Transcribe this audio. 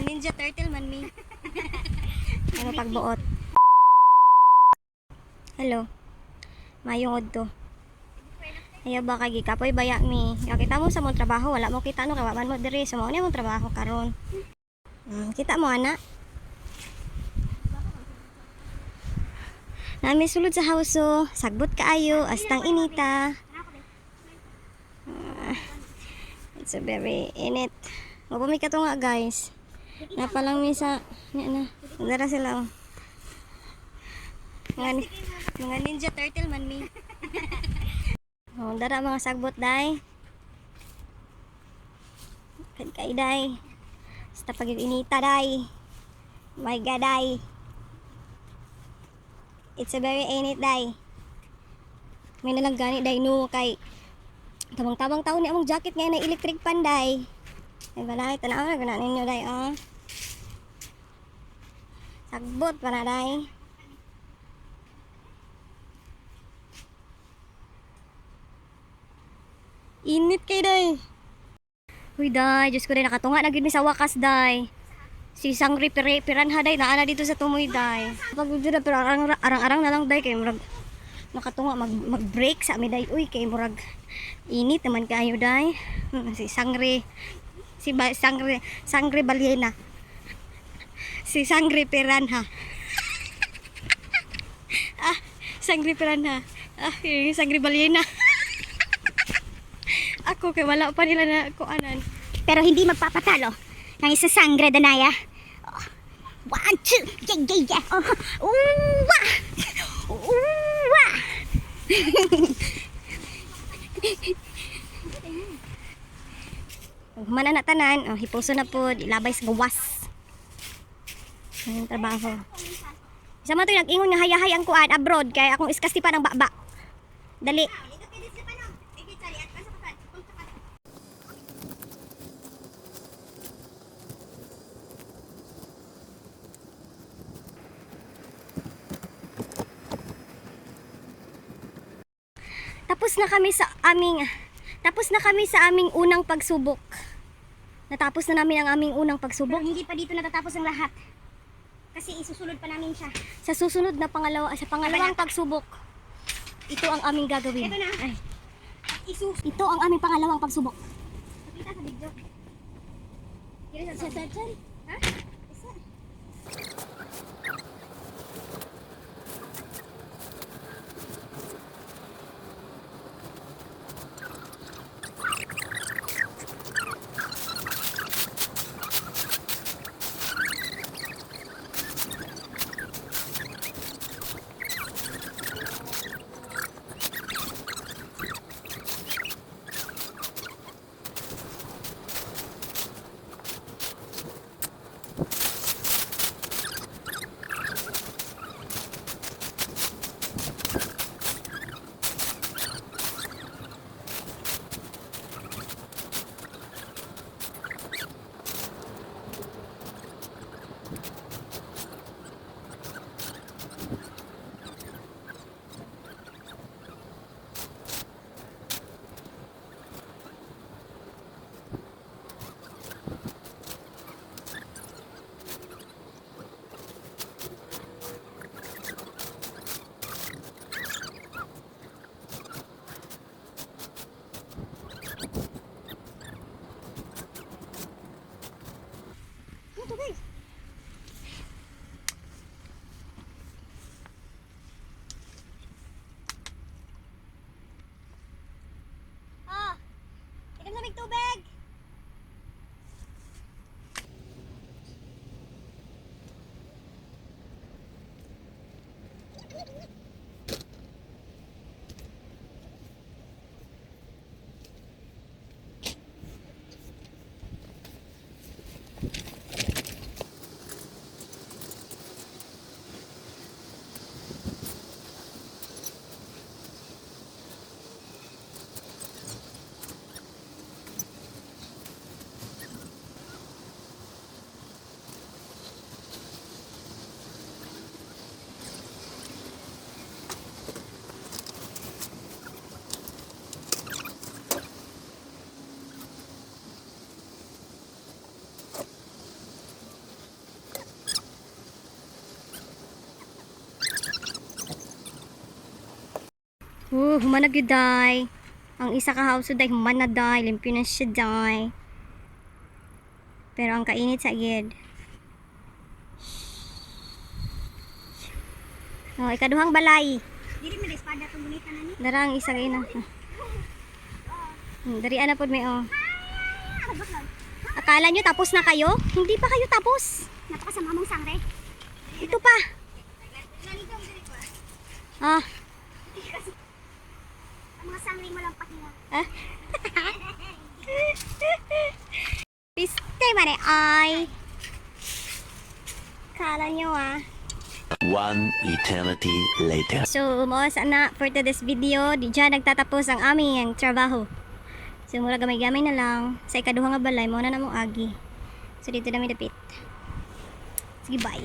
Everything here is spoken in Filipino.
Ninja turtle man mi. Ano pagbuot? Hello. Mayong odto. Ayaw ba kay gikapoy baya mi. Kita mo sa mong trabaho, wala mo kita no kawaman mo diri sa mao ni mong trabaho karon. Kita mo ana. Nami sulod sa hauso, sagbot kaayo, astang inita. It's a very init. Mabumi ka to nga guys. Napalang misa. Na. Dara sila. Mga ninja turtle man mi. Dara mga sagbot day. Kay day. Basta pag inita day. My God day. It's a very init day. May nalang gani day no kay tabang-tabang taon ni among jacket ngayon na electric pan day. Ay balay, tanaw na gana ninyo day oh. Sagbot pa na day. Init kay day. Uy day, Diyos ko day nakatunga na gid mi sa wakas day. Si Sangri Piranha day naana dito sa tumoy day. Pag dito pero arang-arang na lang day kay murag nakatunga mag-break sa mi day. Uy kay murag init naman kayo day. Si Sangri Balyena. Si Sangri Piranha. Sangri Piranha. Sangri Balyena. Ako kay wala pa nila na kuanan. Pero hindi magpapatalo ng isa sangre danaya. Oh, 1, 2, yeah. Oh, uwa! Uwa! Humana na tanan, hipuso na po, ilabay sa gawas. Ang trabaho. Isa man ito nag-ingon nga hayahay ang kuan abroad kay akong iskasti pa ng baba. Dali. Tapos na kami sa aming unang pagsubok. Natapos na namin ang aming unang pagsubok. Pero hindi pa dito natatapos ang lahat. Kasi isusunod pa namin siya. Sa susunod na pangalawang pagsubok, ito ang aming gagawin. Ito na. Ay. Ito ang aming pangalawang pagsubok. Pakita sa video. Kira sa dyan. Ha? Isa. Ito guys. Inom na tubig. Humanag yun, day. Ang isa ka house, day, humanag, day. Limpyo na siya, day. Pero ang kainit sa gid. Oh, ikaduhang balay. Dili mo espada tong bonita na ni. Darang isa kayo na. Dari ana pod may oh. Akala nyo tapos na kayo? Hindi pa kayo tapos. Napakasama mong sangre. Ito pa. Ah, Ang mga sangre mo lang pahinga. ah. Piste mare ay. Kala nyo ah. One eternity later. So, mo sana for today's video, di dyan nagtatapos ang aming trabaho. So, mura gamay-gamay na lang. Sa ikaduha nga balay, mo na namong agi. So, dito na may dapit. Sige, bye.